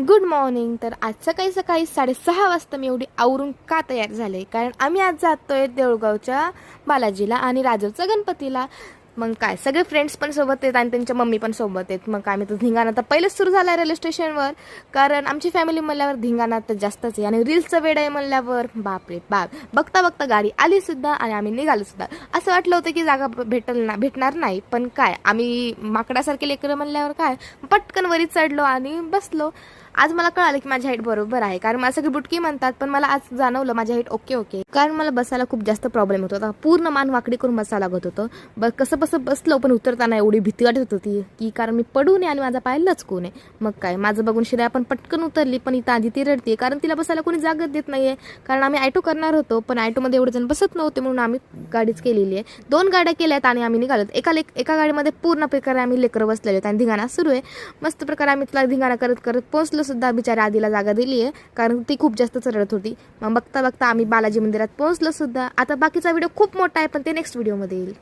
Good morning. तर आज सकाळी सकाळी 6:30 वाजता मी एवढी आवरून का तयार झाले, कारण आम्ही आज जातोय देऊळगावच्या बालाजीला आणि राजूरच्या गणपतीला. मग काय, सगळे फ्रेंड्स पण सोबत आहेत आणि त्यांच्या मम्मी पण सोबत आहेत. मग काय, मी तर धिंगाणा तर पहिलेच सुरू झाला रेल्वे स्टेशनवर, कारण आमची फॅमिली म्हणल्यावर धिंगाणा तर जास्तच आहे. आणि रील्सचं वेळ आहे म्हणल्यावर बापरे बाप, बघता बघता गाडी आली सुद्धा आणि आम्ही निघालो सुद्धा. असं वाटलं होतं की जागा भेटणार नाही, पण काय, आम्ही माकडासारखे लेकरं म्हणल्यावर काय, पटकन वरी चढलो आणि बसलो. आज मला कळालं की माझी हाईट बरोबर आहे, कारण मला सगळी बुटकी म्हणतात, पण मला आज जाणवलं माझी हाईट ओके. कारण मला बसायला खूप जास्त प्रॉब्लेम होत होता, पूर्ण मान वाकडी करून बसायला लागत होतं. कसं बसलो, पण उतरताना एवढी भीती वाटत होती की कारण मी पडू नये आणि माझा पाय लचकू नये. मग काय, माझं बघून श्रेया पण पटकन उतरली, पण इथं आधी ती रडते कारण तिला बसायला कोणी जागा देत नाहीये. कारण आम्ही ॲटो करणार होतो, पण ॲटोमध्ये एवढे जण बसत नव्हते, म्हणून आम्ही गाडीच केलेली आहे. 2 गाड्या केल्यात आणि आम्ही निघालो. एका गाडीमध्ये पूर्ण प्रकारे आम्ही लेकरं बसलेले आहेत आणि धिंगाणा सुरू आहे. मस्त प्रकारे आम्ही तिला धिंगाणा करत करत पोहोचलो सुद्धा. बिचाऱ्या आधीला जागा दिली आहे, कारण ती खूप जास्त रडत होती. मग बघता बघता आम्ही बालाजी मंदिरात पोहोचलो सुद्धा. आता बाकीचा व्हिडिओ खूप मोठा आहे, पण ते नेक्स्ट व्हिडिओमध्ये येईल.